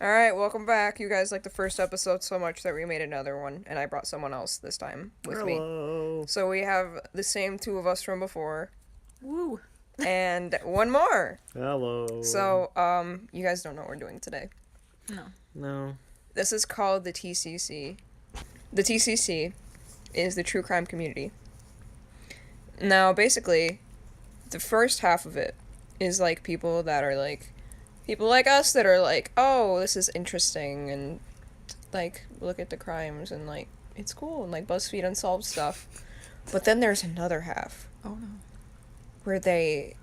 Alright, welcome back. You guys liked the first episode so much that we made another one, and I brought someone else this time with me. Hello. So we have the same two of us from before. Woo. And one more. Hello. So, you guys don't know what we're doing today. No. This is called the TCC. The TCC is the True Crime Community. Now, basically, the first half of it is like people that are like people like us that are like, oh, this is interesting, and like look at the crimes and like it's cool, and like BuzzFeed Unsolved stuff. But then there's another half. Oh no. Where they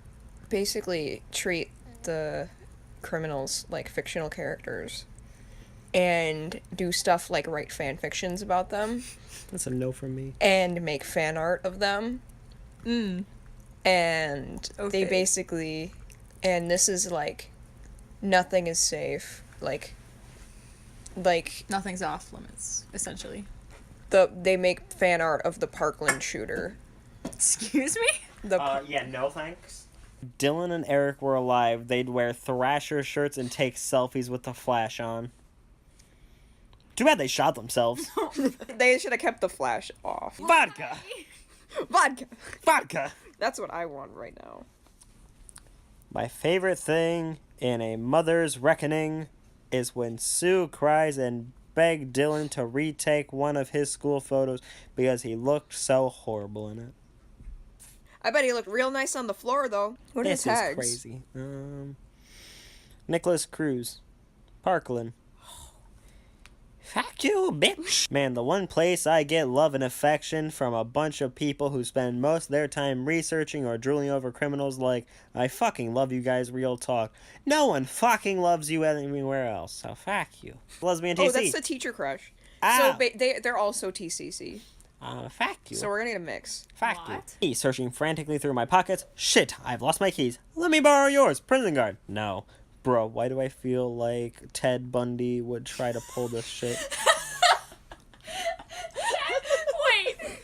basically treat the criminals like fictional characters and do stuff like write fan fictions about them That's a no from me. and make fan art of them. And Okay. they basically, and this is like, nothing is safe. Like Nothing's off limits, essentially. they make fan art of the Parkland shooter. Excuse me? Yeah, no thanks. Dylan and Eric were alive. They'd wear Thrasher shirts and take selfies with the flash on. Too bad they shot themselves. They should have kept the flash off. Vodka! Vodka! Vodka! That's what I want right now. My favorite thing in A Mother's Reckoning is when Sue cries and begged Dylan to retake one of his school photos because he looked so horrible in it. I bet he looked real nice on the floor, though. What are his This is tags? crazy. Nicholas Cruz. Parkland. Fuck you, bitch. Man, the one place I get love and affection from a bunch of people who spend most of their time researching or drooling over criminals, like, I fucking love you guys, real talk. No one fucking loves you anywhere else, so fuck you. Lesbian TC. Oh, that's the teacher crush. Ah. So they're also TCC. Fuck you. So we're gonna need a mix. Fuck What? you. Searching frantically through my pockets. Shit, I've lost my keys. Let me borrow yours. Prison guard. No. Bro, why do I feel like Ted Bundy would try to pull this shit? Wait.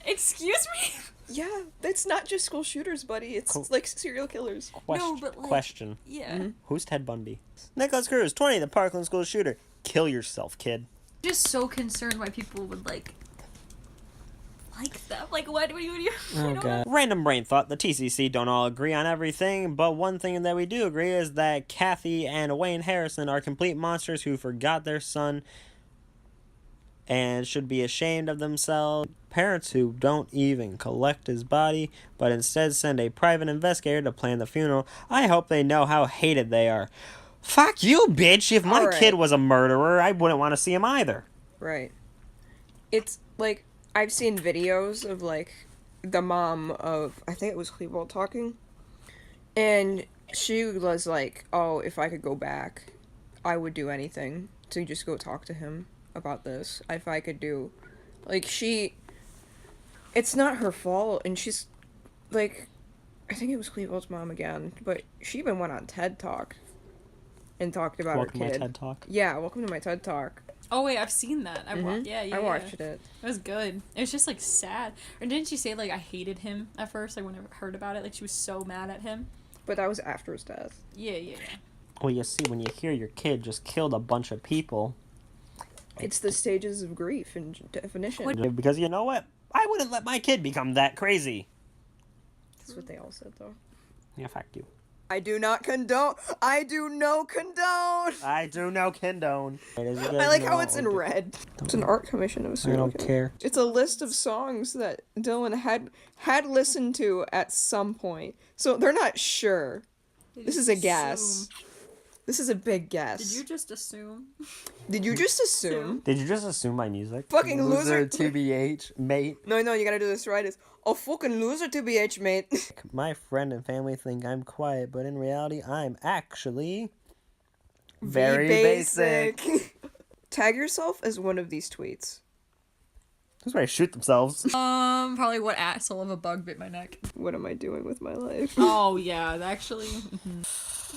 Excuse me? Yeah, it's not just school shooters, buddy. It's Cool. like serial killers. No, but, like- Question. Yeah. Who's Ted Bundy? Nicholas Cruz, 20, the Parkland school shooter. Kill yourself, kid. Just so concerned why people would like them. Like, what? You Oh, God. Random brain thought. The TCC don't all agree on everything, but one thing that we do agree is that Kathy and Wayne Harrison are complete monsters who forgot their son and should be ashamed of themselves. Parents who don't even collect his body, but instead send a private investigator to plan the funeral. I hope they know how hated they are. Fuck you, bitch. If my Alright. kid was a murderer, I wouldn't want to see him either. Right. It's like I've seen videos of like the mom of I think it was Cleveland talking, and she was like, "Oh, if I could go back, I would do anything to just go talk to him about this. If I could do, like it's not her fault, and she's like, I think it was Cleveland's mom again, but she even went on TED Talk and talked about Welcome her to kid. my TED Talk. Yeah, welcome to my TED Talk. Oh wait, I've seen that. I watched I watched it. It was good. It was just like sad. Or didn't she say like I hated him at first, like when I heard about it, like she was so mad at him? But that was after his death. Yeah. Well, you see, when you hear your kid just killed a bunch of people, It's the stages of grief in definition. because you know what? I wouldn't let my kid become that crazy. That's what they all said, though. Yeah, fuck you. I do not condone. I do no condone. I do no condone. I like how it's in red. It's an art commission of a I serial don't killer. care. It's a list of songs that Dylan had listened to at some point, so they're not sure. This is a guess. This is a big guess. Did you just assume? Did you just assume? Did you just assume my music? Fucking loser. TBH, mate. No, you gotta do this right. It's a fucking loser to BH, mate. My friend and family think I'm quiet, but in reality, I'm actually very basic. Tag yourself as one of these tweets. Who's ready to shoot themselves? Probably what asshole of a bug bit my neck. What am I doing with my life? Oh yeah, actually.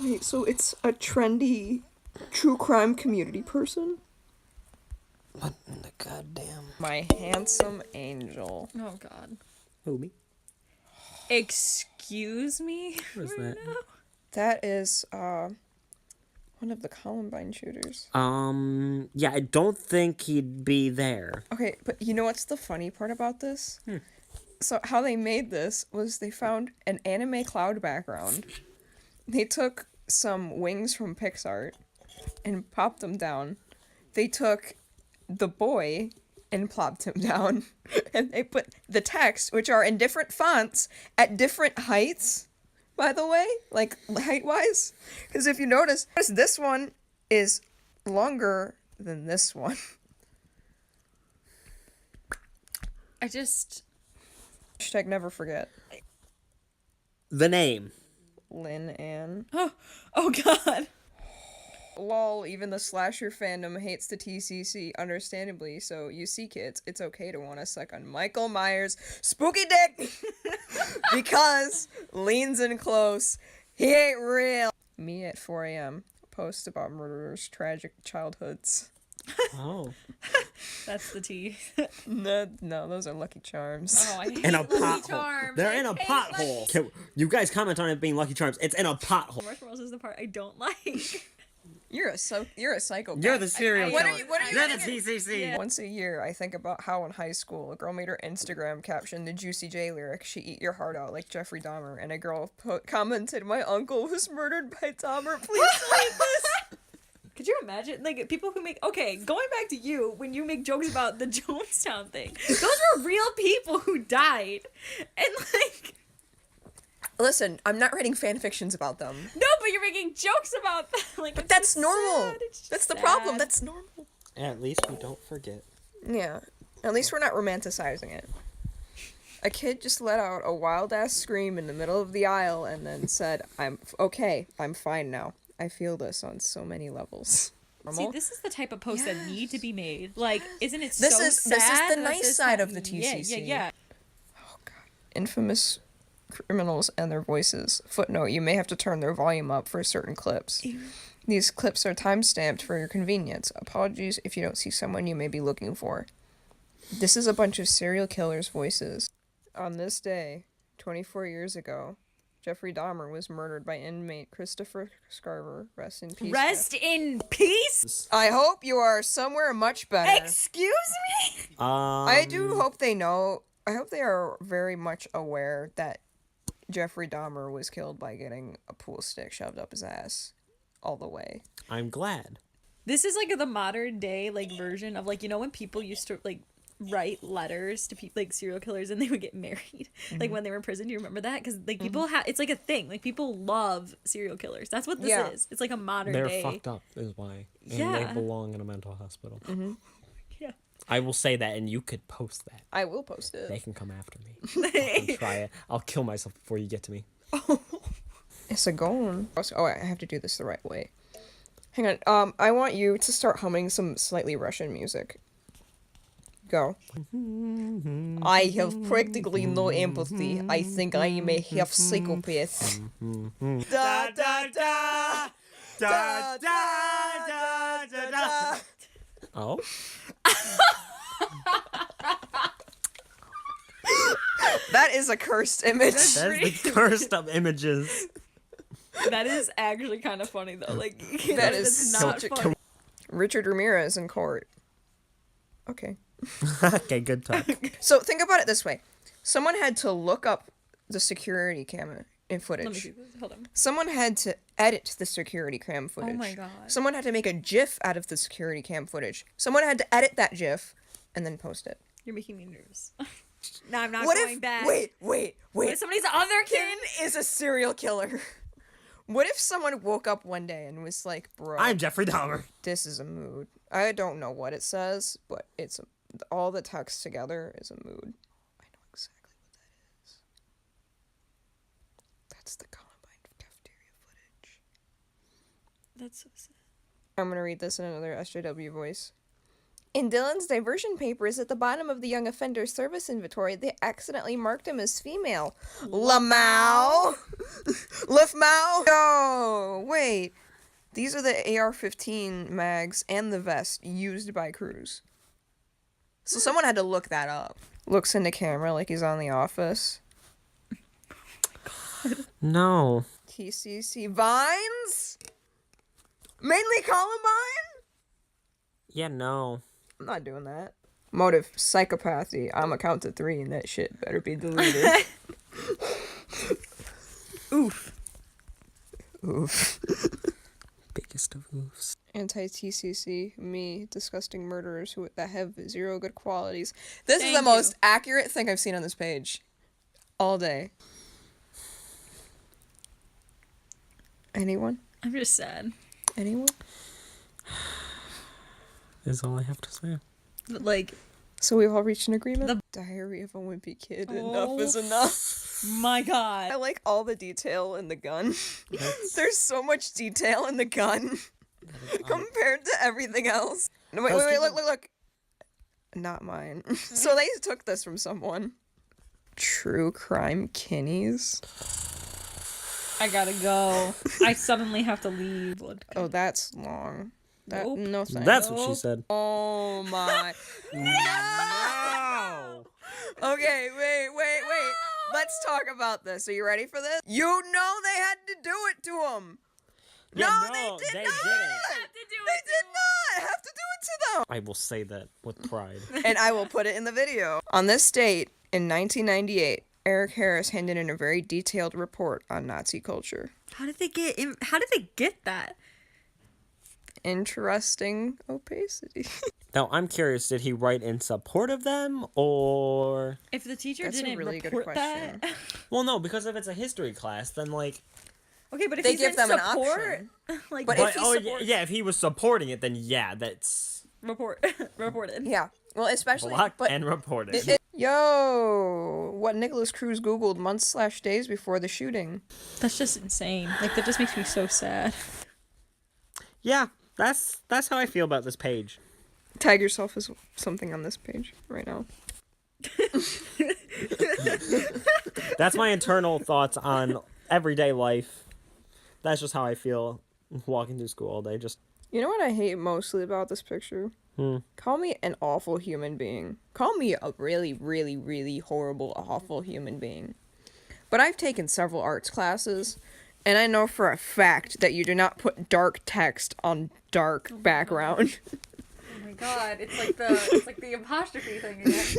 Wait, so it's a trendy true crime community person? What in the goddamn? My handsome angel. Oh god. Who, me? Excuse me? What is that? That is, One of the Columbine shooters. Yeah, I don't think he'd be there. Okay, but you know what's the funny part about this? So how they made this was they found an anime cloud background. They took some wings from Pixar and popped them down. They took the boy and plopped him down. And they put the text, which are in different fonts at different heights, by the way, like height-wise. Because if you notice, this one is longer than this one. Hashtag never forget. The name. Lynn Ann. Oh god. Lol, even the slasher fandom hates the TCC, understandably, so you see kids, it's okay to want to suck on Michael Myers' spooky dick! Because leans in close, he ain't real! Me at 4 a.m. Post about murderers' tragic childhoods. Oh. That's the tea. No, those are Lucky Charms. Oh, I hate In a Lucky pothole. Charms. They're I in a hate pothole. Lucky- Okay, you guys comment on it being Lucky Charms. It's in a pothole. Marshmallows is the part I don't like. You're a psychopath. You're the serial killer. What are you You're the doing? TCC. Yeah. Once a year, I think about how in high school, a girl made her Instagram caption the Juicy J lyric, "She eat your heart out like Jeffrey Dahmer," and a girl commented, "My uncle was murdered by Dahmer, please read this." Could you imagine, like, people who make... Okay, going back to you, when you make jokes about the Jonestown thing, those were real people who died. And, like... Listen, I'm not writing fan fictions about them. No, but you're making jokes about them. Like, But it's that's just normal. sad. It's just That's the sad. problem. That's normal. At least we don't forget. Yeah. At least we're not romanticizing it. A kid just let out a wild-ass scream in the middle of the aisle and then said, I'm fine now. I feel this on so many levels. See, this is the type of posts that need to be made. Like, isn't it This so is sad? the that nice this side ha- of the TCC. Yeah. Oh, God. Infamous criminals and their voices. Footnote, you may have to turn their volume up for certain clips. These clips are time-stamped for your convenience. Apologies if you don't see someone you may be looking for. This is a bunch of serial killers' voices. On this day, 24 years ago, Jeffrey Dahmer was murdered by inmate Christopher Scarver. Rest in peace. Rest in peace. I hope you are somewhere much better. Excuse me. I do hope they know. I hope they are very much aware that Jeffrey Dahmer was killed by getting a pool stick shoved up his ass all the way. I'm glad. This is like the modern day like version of like, you know, when people used to like write letters to people like serial killers and they would get married like when they were in prison. Do you remember that? Because like people have, it's like a thing, like people love serial killers. That's what this is. It's like a modern They're day. fucked up is why. And Yeah. they belong in a mental hospital. Yeah. I will say that and you could post that. I will post They it. can come after me. And try it. I'll kill myself before you get to me. It's a gone. Oh, I have to do this the right way. Hang on. I want you to start humming some slightly Russian music. Go. I have practically no empathy. I think I am a half psychopath. Da da da da da da da da. Oh? That is a cursed image. That is the cursed up images. That is actually kind of funny though. Like That is it's such not a funny. Richard Ramirez in court. Okay. Okay, good talk. So think about it this way. Someone had to look up the security camera in Let me footage. see this. Hold on. Someone had to edit the security cam footage. Oh my God. Someone had to make a GIF out of the security cam footage. Someone had to edit that GIF and then post it. You're making me nervous. No, I'm not What going if back. wait What if somebody's other kid? Kim is a serial killer? What if someone woke up one day and was like, "Bro, I'm Jeffrey Dahmer. this is a mood." I don't know what it says, but it's all the text together is a mood. I know exactly what that is. That's the Columbine cafeteria footage. That's so sad. I'm gonna read this in another SJW voice. In Dylan's diversion papers at the bottom of the young offender service inventory, they accidentally marked him as female. Lamau? Lefmau? No, wait. These are the AR-15 mags and the vest used by crews. So someone had to look that up. Looks into camera like he's on The Office. No. TCC Vines? Mainly Columbine? Yeah, no. I'm not doing that. Motive, psychopathy. I'm a count to 3 and that shit better be deleted. Oof. Oof. Biggest of oofs. Anti-TCC, me, disgusting murderers that have 0 good qualities. This is Thank the most you. accurate thing I've seen on this page. All day. Anyone? I'm just sad. Anyone? Is all I have to say. But, like, So we've all reached an agreement? The- Diary of a Wimpy Kid. Oh. Enough is enough. my God. I like all the detail in the gun. There's so much detail in the gun compared to everything else. No, wait, look. Not mine. So they took this from someone. True crime kinnies. I gotta go. I suddenly have to leave. Oh, that's long. Nope. No thanks. That's what she said. Oh my. No! Okay, wait. Let's talk about this. Are you ready for this? You know they had to do it to him. Yeah, no, no, they did they not. didn't. They did not have to do it to them. I will say that with pride. And I will put it in the video. On this date, in 1998, Eric Harris handed in a very detailed report on Nazi culture. How did they get that? Interesting opacity. Now, I'm curious, did he write in support of them, or... If the teacher That's a didn't really good report question. that. Well, no, because if it's a history class, then, like... Okay, but if They he's give in them an support, option. like, But what- if he oh, supports- yeah, if he was supporting it, then yeah, that's... reported. Yeah. Well, especially... Blocked but and reported. Yo, what Nicholas Cruz Googled months/days before the shooting. That's just insane. Like, that just makes me so sad. Yeah, that's how I feel about this page. Tag yourself as something on this page right now. That's my internal thoughts on everyday life. That's just how I feel walking through school all day. Just You know what I hate mostly about this picture? Call me an awful human being. Call me a really, really, really horrible, awful human being. But I've taken several arts classes, and I know for a fact that you do not put dark text on dark background. Oh my God, it's like the apostrophe thing again.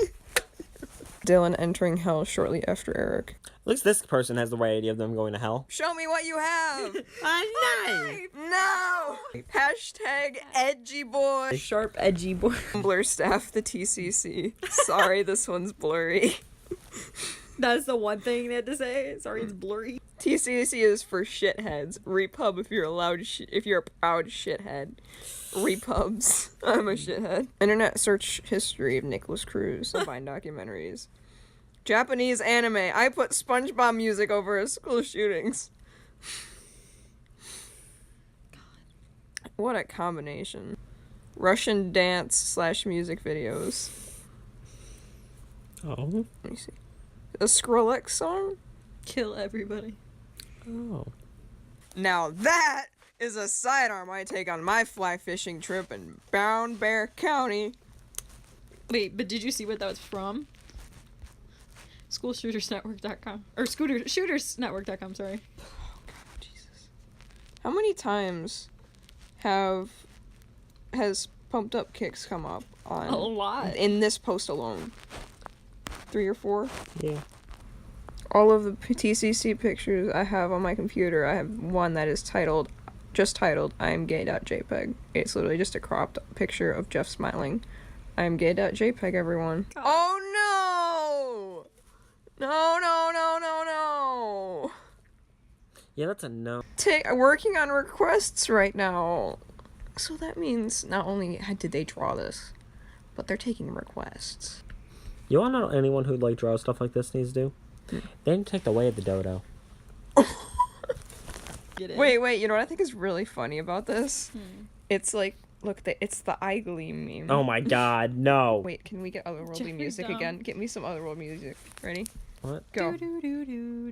Dylan entering hell shortly after Eric. at least this person has the right idea of them going to hell. Show me what you have. I No. Hashtag edgy boy. Sharp, edgy boy. Tumblr staff the TCC. Sorry, this one's blurry. That's the one thing they had to say. Sorry, it's blurry. TCC is for shitheads. Repub if you're allowed. If you're a proud shithead. Repubs. I'm a shithead. Internet search history of Nicholas Cruz. Find documentaries. Japanese anime. I put SpongeBob music over his school shootings. What a combination. Russian dance / music videos. Oh. Let me see. A Skrillex song? Kill everybody. Oh. Now that is a sidearm I take on my fly fishing trip in Brown Bear County. Wait, but did you see what that was from? Schoolshootersnetwork.com. Or shootersnetwork.com, sorry. Oh god, Jesus. How many times has Pumped Up Kicks come up on A lot. in this post alone? 3 or 4? Yeah. All of the TCC pictures I have on my computer, I have one that is just titled, I am gay.jpg. It's literally just a cropped picture of Jeff smiling. I am gay.jpg, everyone. Oh no! No. Yeah, that's a no. Working on requests right now. So that means not only did they draw this, but they're taking requests. You wanna know anyone who like draws stuff like this needs to do? They need to take the way of the dodo. Get it? Wait, you know what I think is really funny about this? It's like, look, it's the eye gleam meme. Oh my god, no. Wait, can we get otherworldly Jeffrey music Dahmer. again? Get me some otherworld music. Ready? What? Go.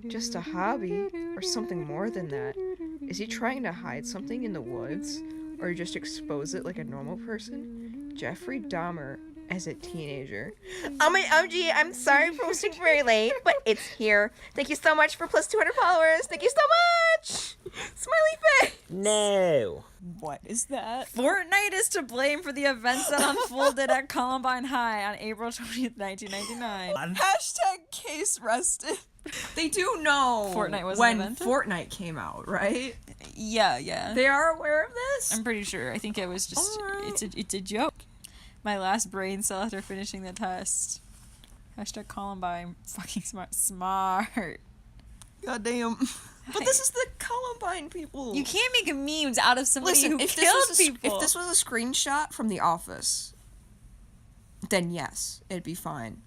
Just a hobby, or something more than that. Is he trying to hide something in the woods, or just expose it like a normal person? Jeffrey Dahmer as a teenager. Oh my OG, I'm sorry for posting very late, but it's here. Thank you so much for plus 200 followers. Thank you so much! Smiley face. No. What is that? Fortnite is to blame for the events that unfolded at Columbine High on April 20th, 1999. Hashtag case rested. They do know Fortnite was when invented? Fortnite came out, right? Yeah. They are aware of this? I'm pretty sure. I think it was just Alright. it's a joke. My last brain cell after finishing the test. Hashtag Columbine. Fucking smart. Goddamn. But this is the Columbine people. You can't make memes out of somebody Listen, who if killed this, was a, people. if this was a screenshot from The Office, then yes, it'd be fine.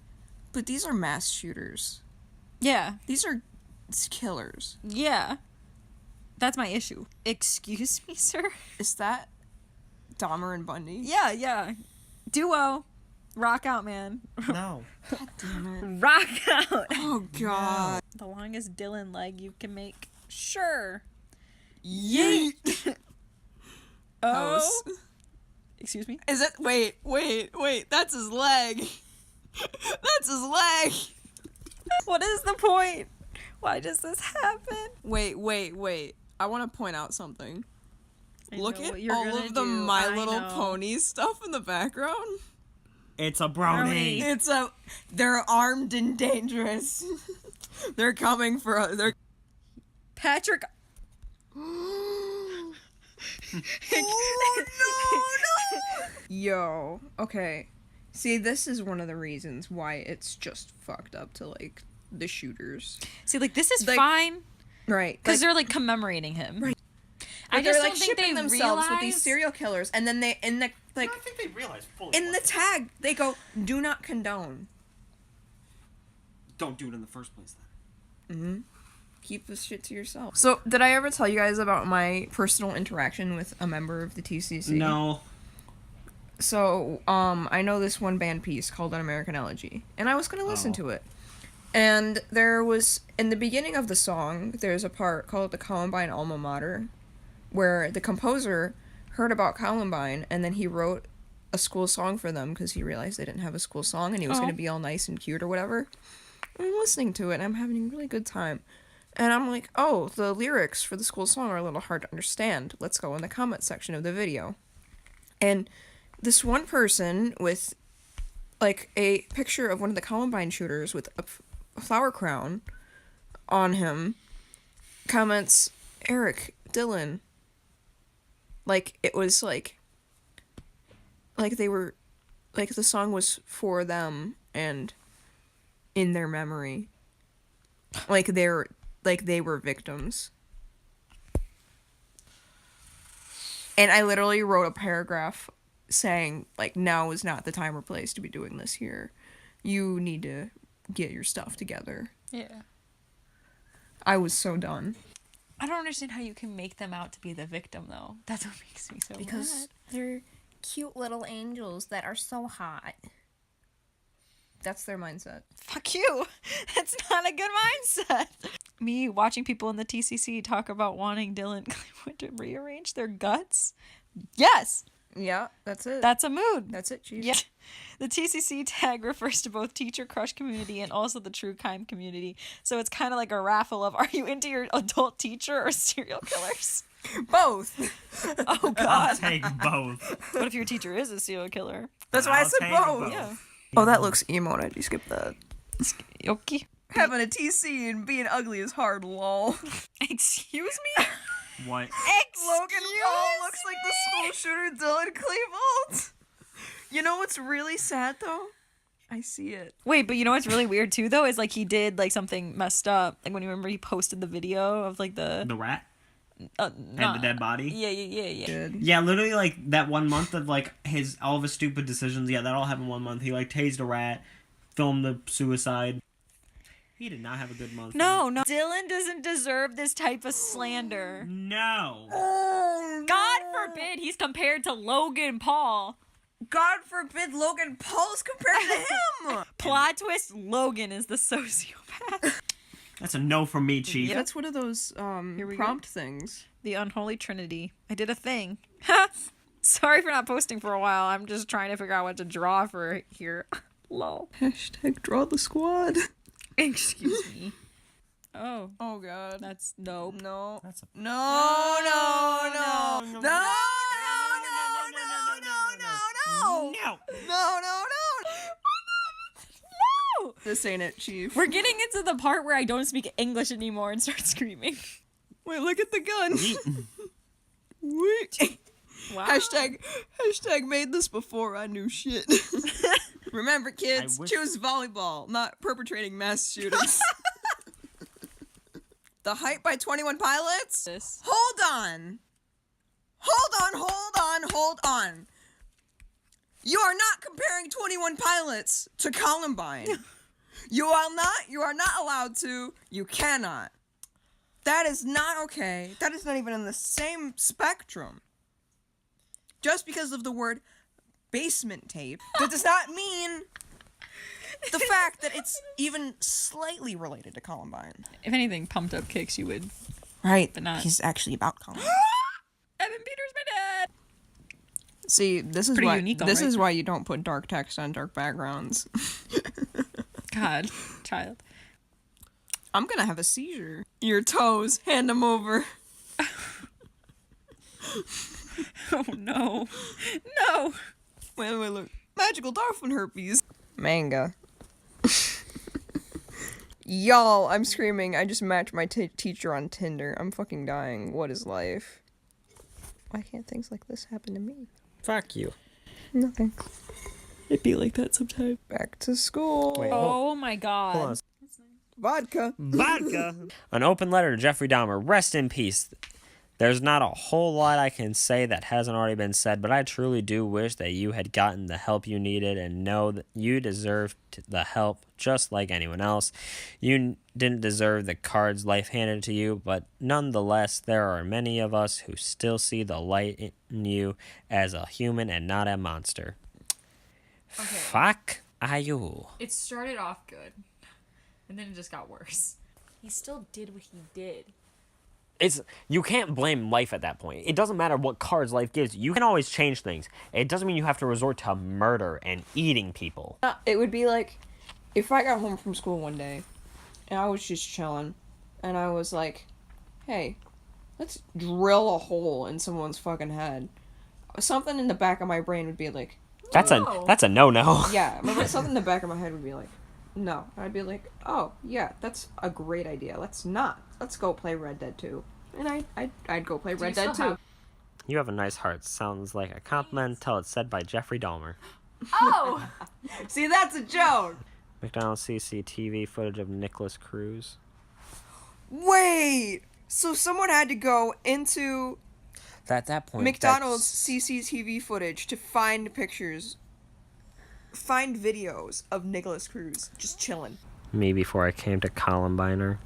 But these are mass shooters. Yeah. These are killers. Yeah. That's my issue. Excuse me, sir? Is that Dahmer and Bundy? Yeah. Duo. Rock out, man. No. God damn it. Rock out. Oh, God. The longest Dylan leg you can make. Sure. Yeet. Oh. Excuse me? Is it? Wait. That's his leg. That's his leg. What is the point? Why does this happen? Wait. I want to point out something. Look know at what you're all gonna of the do. My I Little know. Pony stuff in the background. It's a brony. They're armed and dangerous. They're coming for they're Patrick. Oh no. Yo, okay. See, this is one of the reasons why it's just fucked up to like the shooters. See, like, this is Like- fine Right. because they're like commemorating him. Right. I they're just like don't think shipping they themselves realize with these serial killers, and then they in the like I think they realize fully. in the tag they go, "Do not condone." Don't do it in the first place then. Keep this shit to yourself. So, did I ever tell you guys about my personal interaction with a member of the TCC? No. So, I know this one band piece called An American Elegy, and I was gonna listen to it. And there was, in the beginning of the song, there's a part called the Columbine Alma Mater, where the composer heard about Columbine, and then he wrote a school song for them, because he realized they didn't have a school song, and he was gonna be all nice and cute or whatever. And I'm listening to it, and I'm having a really good time. And I'm like, oh, the lyrics for the school song are a little hard to understand. Let's go in the comment section of the video. And this one person with, like, a picture of one of the Columbine shooters with a flower crown on him comments, Eric, Dylan. Like, it was like they were, like, the song was for them and in their memory. Like, they were victims. And I literally wrote a paragraph saying, like, now is not the time or place to be doing this here. You need to get your stuff together. Yeah. I was so done. I don't understand how you can make them out to be the victim, though. That's what makes me so mad. They're cute little angels that are so hot. That's their mindset. Fuck you. That's not a good mindset. Me watching people in the TCC talk about wanting Dylan to rearrange their guts. Yes, Yeah, that's it. that's a mood. That's it, Chief. Yeah. The TCC tag refers to both teacher crush community and also the true crime community. So it's kind of like a raffle of, are you into your adult teacher or serial killers? Both. Oh, I'll God. take both. What if your teacher is a serial killer? That's why I I'll said take both. Yeah. Oh, that looks emo. I just skipped that. Okay. Having a TC and being ugly is hard, lol. Excuse me? What? Logan Paul looks like the school shooter Dylan Klebold. You know what's really sad though? I see it. Wait, but you know what's really weird too, though, is like he did like something messed up. Like when you remember he posted the video of like the The rat and nah. the dead body. Yeah. Good. Yeah, literally like that 1 month of like all of his stupid decisions. Yeah, that all happened 1 month. He like tased a rat, filmed the suicide. He did not have a good month. No. Dylan doesn't deserve this type of slander. No. God forbid he's compared to Logan Paul. God forbid Logan Paul's compared to him. Plot twist: Logan is the sociopath. That's a no from me, Chief. Yeah, that's one of those we prompt things. The unholy trinity. I did a thing. Sorry for not posting for a while. I'm just trying to figure out what to draw for here. Lol. Hashtag draw the squad. Excuse me. Oh, Oh god. that's nope. No. That's a No, no, no. No, no, no, no, no, no, no. no. No, no, no. No. This ain't it, Chief. We're getting into the part where I don't speak English anymore and start screaming. Wait, look at the gun. Wait. Wow. Hashtag made this before I knew shit. Remember, kids, wish- choose volleyball, not perpetrating mass shootings. The Hype by 21 Pilots? This. Hold on. Hold on. You are not comparing 21 Pilots to Columbine. You are not allowed to. You cannot. That is not okay. That is not even in the same spectrum. Just because of the word basement tape, that does not mean the fact that it's even slightly related to Columbine. If anything, Pumped Up Kicks you would. Right. But not- He's actually about Columbine. Evan Peters, my dad. See, this is Pretty why unique, this alright. is why you don't put dark text on dark backgrounds. God, child. I'm gonna have a seizure. Your toes, hand them over. Oh no, no. Wait, look. Magical dolphin herpes. Manga. Y'all, I'm screaming. I just matched my teacher on Tinder. I'm fucking dying. What is life? Why can't things like this happen to me? Fuck you. Nothing. It'd be like that sometimes. Back to school. Wait, Oh my God. Hold on. Vodka. Vodka. An open letter to Jeffrey Dahmer. Rest in peace. There's not a whole lot I can say that hasn't already been said, but I truly do wish that you had gotten the help you needed and know that you deserved the help just like anyone else. You didn't deserve the cards life handed to you, but nonetheless, there are many of us who still see the light in you as a human and not a monster. Okay. Fuck are you? It started off good, and then it just got worse. He still did what he did. You can't blame life at that point. It doesn't matter what cards life gives you. You can always change things. It doesn't mean you have to resort to murder and eating people. It would be like if I got home from school one day and I was just chilling and I was like, hey, let's drill a hole in someone's fucking head. Something in the back of my brain would be like, That's a no-no. yeah, but something in the back of my head would be like, no. I'd be like, oh, yeah, that's a great idea. Let's go play Red Dead 2. And I'd go play Red Dead 2. You have a nice heart. Sounds like a compliment until it's said by Jeffrey Dahmer. Oh! See, that's a joke. McDonald's CCTV footage of Nicholas Cruz. Wait, so someone had to go into At that point, McDonald's CCTV footage to find videos of Nicholas Cruz just chilling. Me before I came to Columbiner.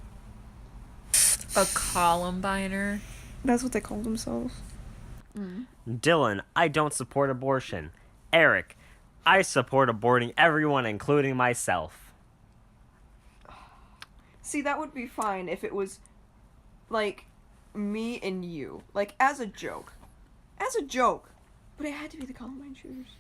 A Columbiner. That's what they call themselves. Dylan, I don't support abortion. Eric, I support aborting everyone, including myself. See, that would be fine if it was, like, me and you. Like, as a joke. But it had to be the Columbine shooters.